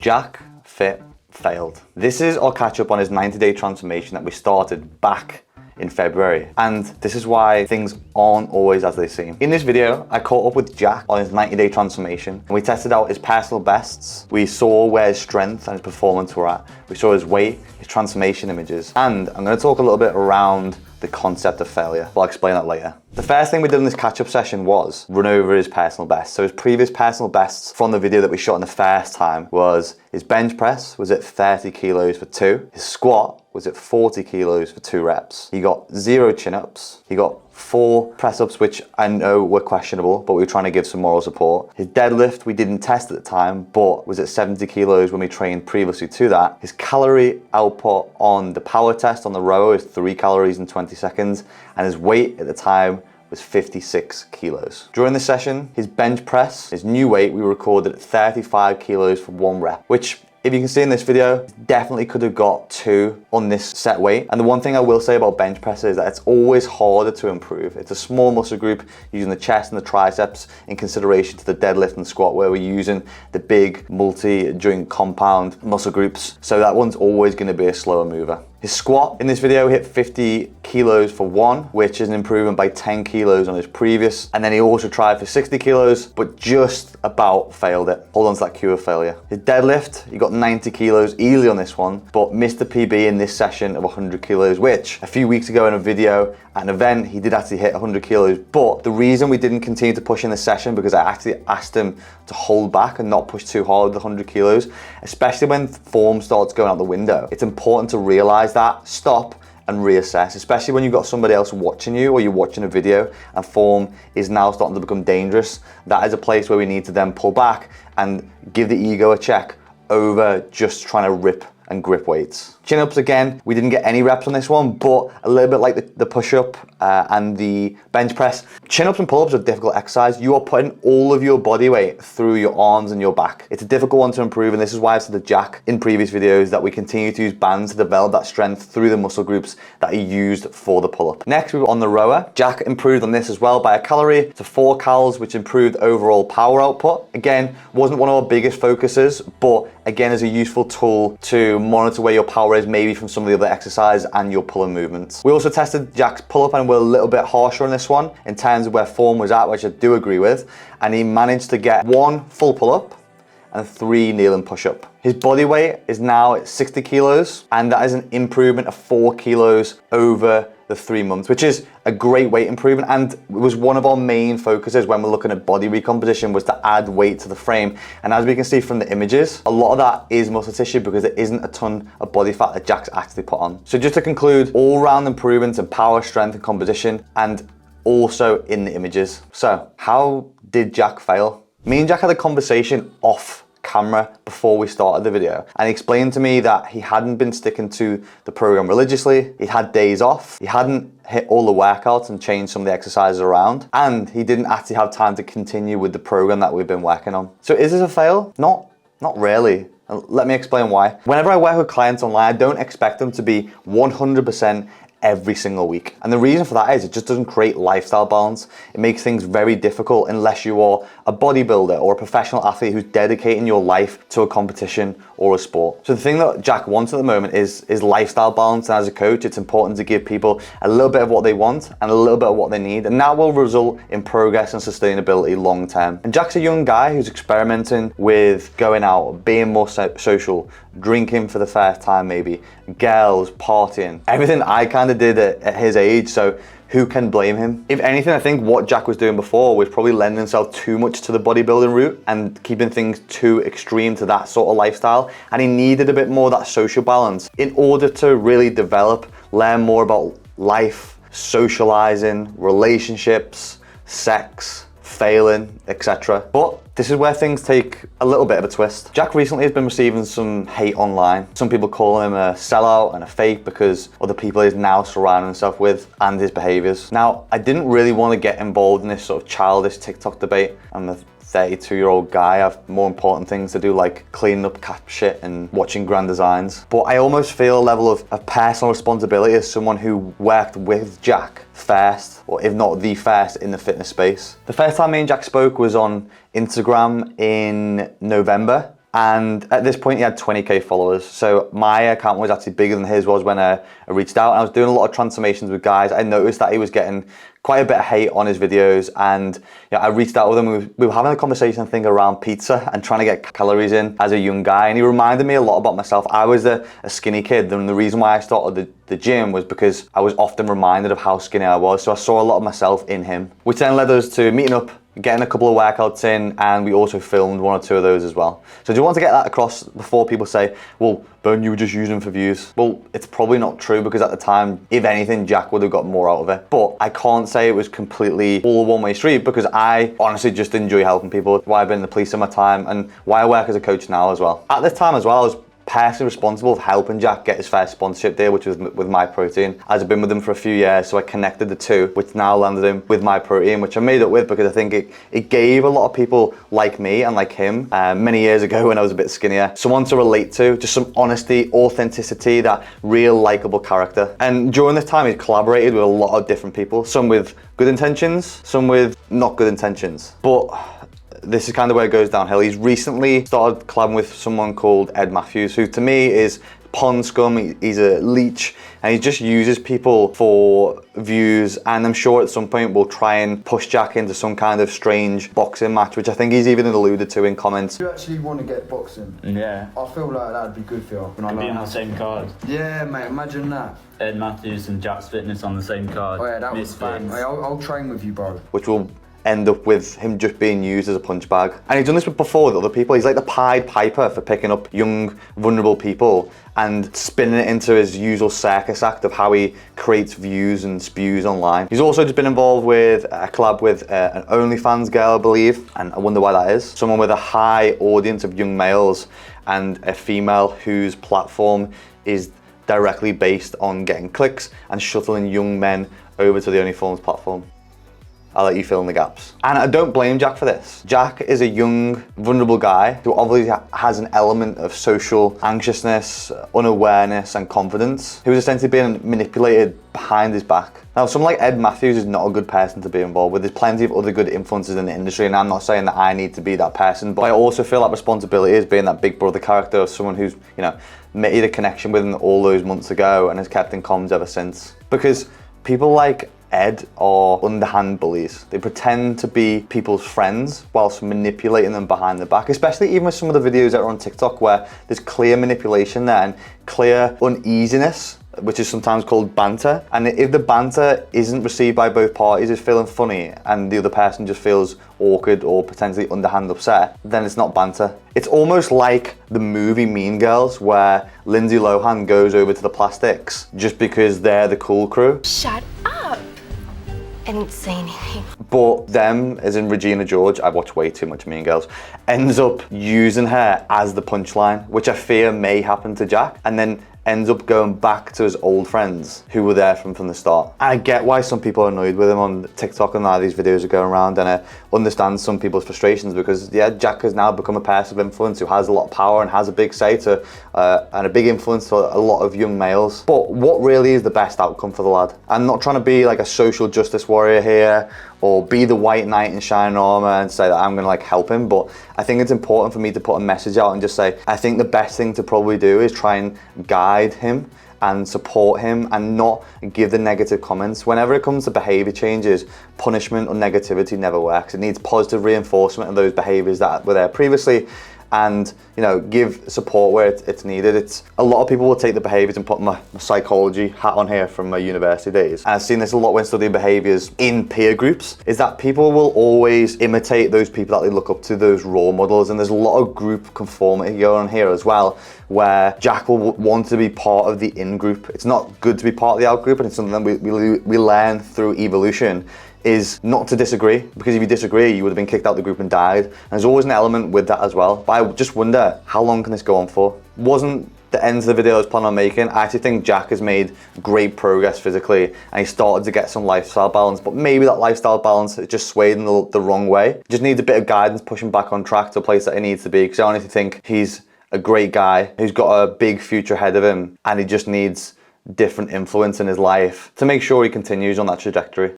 Jack Fit failed. This is our catch up on his 90-day transformation that we started back in February. And this is why things aren't always as they seem. In this video, I caught up with Jack on his 90-day transformation and we tested out his personal bests. We saw where his strength and his performance were at. We saw his weight, his transformation images. And I'm gonna talk a little bit around the concept of failure. I'll explain that later. The first thing we did in this catch-up session was run over his personal best. So his previous personal bests from the video that we shot in the first time was his bench press was at 30 kilos for 2. His squat was at 40 kilos for 2 reps. He got 0 chin-ups. He got 4 press-ups, which I know were questionable, but we were trying to give some moral support. His deadlift we didn't test at the time, but was at 70 kilos when we trained previously to that. His calorie output on the power test on the rower is 3 calories in 20 seconds, and his weight at the time was 56 kilos. During the session, his bench press, his new weight, we recorded at 35 kilos for 1 rep, which if you can see in this video, definitely could have got 2 on this set weight. And the one thing I will say about bench press is that it's always harder to improve. It's a small muscle group using the chest and the triceps in consideration to the deadlift and squat where we're using the big multi-joint compound muscle groups. So that one's always gonna be a slower mover. His squat in this video hit 50 kilos for 1, which is an improvement by 10 kilos on his previous. And then he also tried for 60 kilos, but just about failed it. Hold on to that cue of failure. His deadlift, he got 90 kilos easily on this one, but missed the PB in this session of 100 kilos, which a few weeks ago in a video at an event, he did actually hit 100 kilos. But the reason we didn't continue to push in this session, because I actually asked him to hold back and not push too hard with 100 kilos, especially when form starts going out the window. It's important to realize that, stop and reassess, especially when you've got somebody else watching you or you're watching a video and form is now starting to become dangerous. That is a place where we need to then pull back and give the ego a check over just trying to rip and grip weights. Chin-ups again, we didn't get any reps on this one, but a little bit like the push-up and the bench press. Chin-ups and pull-ups are a difficult exercise. You are putting all of your body weight through your arms and your back. It's a difficult one to improve, and this is why I said to Jack in previous videos that we continue to use bands to develop that strength through the muscle groups that he used for the pull-up. Next, we were on the rower. Jack improved on this as well by a calorie to 4 calories, which improved overall power output. Again, wasn't one of our biggest focuses, but again, is a useful tool to monitor where your power is, maybe from some of the other exercises and your pulling movements. We also tested Jack's pull-up and we're a little bit harsher on this one in terms of where form was at, which I do agree with. And he managed to get 1 full pull-up and 3 kneeling push-up. His body weight is now at 60 kilos, and that is an improvement of 4 kilos over the 3 months, which is a great weight improvement. And it was one of our main focuses when we're looking at body recomposition, was to add weight to the frame. And as we can see from the images, a lot of that is muscle tissue because there isn't a ton of body fat that Jack's actually put on. So just to conclude, all round improvements in power, strength and composition, and also in the images. So how did Jack fail? Me and Jack had a conversation off camera before we started the video, and he explained to me that he hadn't been sticking to the program religiously. He had days off, he hadn't hit all the workouts and changed some of the exercises around, and he didn't actually have time to continue with the program that we've been working on. So is this a fail? Not really. And let me explain why. Whenever I work with clients online, I don't expect them to be 100% every single week. And the reason for that is it just doesn't create lifestyle balance. It makes things very difficult unless you are a bodybuilder or a professional athlete who's dedicating your life to a competition or a sport. So the thing that Jack wants at the moment is lifestyle balance. And as a coach, it's important to give people a little bit of what they want and a little bit of what they need. And that will result in progress and sustainability long term. And Jack's a young guy who's experimenting with going out, being more social, drinking for the first time maybe, girls, partying, everything I kind of did at his age. So who can blame him? If anything, I think what Jack was doing before was probably lending himself too much to the bodybuilding route and keeping things too extreme to that sort of lifestyle. And he needed a bit more of that social balance in order to really develop, learn more about life, socializing, relationships, sex, failing, etc. But this is where things take a little bit of a twist. Jack recently has been receiving some hate online. Some people call him a sellout and a fake because of the people he's now surrounding himself with and his behaviors. Now, I didn't really want to get involved in this sort of childish TikTok debate. I'm a 32-year-old guy. I have more important things to do, like cleaning up cat shit and watching Grand Designs. But I almost feel a level of personal responsibility as someone who worked with Jack first, or if not the first, in the fitness space. The first time me and Jack spoke was on Instagram in November. And at this point he had 20k followers. So my account was actually bigger than his was when I reached out. And I was doing a lot of transformations with guys. I noticed that he was getting quite a bit of hate on his videos, and I reached out with him. We were having a conversation, I think, around pizza and trying to get calories in as a young guy, and he reminded me a lot about myself. I was a skinny kid, and the reason why I started the gym was because I was often reminded of how skinny I was, so I saw a lot of myself in him, which then led us to meeting up, getting a couple of workouts in, and we also filmed 1 or 2 of those as well. So do you want to get that across before people say, well, Ben, you were just using them for views? Well, it's probably not true, because at the time, if anything, Jack would have got more out of it. But I can't say it was completely all a one-way street, because I honestly just enjoy helping people. It's why I've been in the police in my time, and why I work as a coach now as well. At this time as well, I was personally responsible for helping Jack get his first sponsorship deal, which was with My Protein, as I've been with him for a few years. So I connected the two, which now landed him with My Protein, which I made up with because I think it gave a lot of people like me and like him many years ago when I was a bit skinnier, someone to relate to, just some honesty, authenticity, that real likable character. And during this time, he's collaborated with a lot of different people, some with good intentions, some with not good intentions. But this is kind of where it goes downhill. He's recently started collabing with someone called Ed Matthews, who to me is pond scum. He's a leech, and he just uses people for views, and I'm sure at some point we'll try and push Jack into some kind of strange boxing match, which I think he's even alluded to in comments. Do you actually want to get boxing? Yeah. I feel like that'd be good for you. Could be on the same card. Yeah, mate, imagine that. Ed Matthews and JacksFitness on the same card. Oh yeah, that was fun. I'll train with you, bro. Which will end up with him just being used as a punch bag. And he's done this before with other people. He's like the Pied Piper for picking up young, vulnerable people and spinning it into his usual circus act of how he creates views and spews online. He's also just been involved with a collab with an OnlyFans girl, I believe, and I wonder why that is. Someone with a high audience of young males and a female whose platform is directly based on getting clicks and shuttling young men over to the OnlyFans platform. I'll let you fill in the gaps. And I don't blame Jack for this. Jack is a young, vulnerable guy who obviously has an element of social anxiousness, unawareness, and confidence, who's essentially being manipulated behind his back. Now, someone like Ed Matthews is not a good person to be involved with. There's plenty of other good influences in the industry, and I'm not saying that I need to be that person, but I also feel that responsibility as being that big brother character of someone who's, made a connection with him all those months ago and has kept in comms ever since. Because people like Ed are underhand bullies. They pretend to be people's friends whilst manipulating them behind the back, especially even with some of the videos that are on TikTok where there's clear manipulation there and clear uneasiness, which is sometimes called banter. And if the banter isn't received by both parties as feeling funny and the other person just feels awkward or potentially underhand upset, then it's not banter. It's almost like the movie Mean Girls, where Lindsay Lohan goes over to the Plastics just because they're the cool crew. Shut up! I didn't say anything. But them, as in Regina George, I've watched way too much Mean Girls, ends up using her as the punchline, which I fear may happen to Jack, and then ends up going back to his old friends who were there from the start. And I get why some people are annoyed with him on TikTok and now these videos are going around, and I understand some people's frustrations because, yeah, Jack has now become a person of influence who has a lot of power and has a big say to, and a big influence to a lot of young males. But what really is the best outcome for the lad? I'm not trying to be like a social justice warrior here or be the white knight in shining armor and say that I'm gonna help him, but I think it's important for me to put a message out and just say, I think the best thing to probably do is try and guide him and support him and not give the negative comments. Whenever it comes to behavior changes, punishment or negativity never works. It needs positive reinforcement of those behaviors that were there previously, and give support where it's needed. It's a lot of people will take the behaviors and put my psychology hat on here from my university days, and I've seen this a lot when studying behaviors in peer groups, is that people will always imitate those people that they look up to, those role models, and there's a lot of group conformity going on here as well, where Jack will want to be part of the in-group. It's not good to be part of the out-group, and it's something that we learn through evolution, is not to disagree, because if you disagree, you would have been kicked out the group and died. And there's always an element with that as well. But I just wonder, how long can this go on for? Wasn't the end of the video I was planning on making. I actually think Jack has made great progress physically, and he started to get some lifestyle balance, but maybe that lifestyle balance is just swayed in the wrong way. Just needs a bit of guidance, pushing back on track to a place that he needs to be, because I honestly think he's a great guy who's got a big future ahead of him, and he just needs different influence in his life to make sure he continues on that trajectory.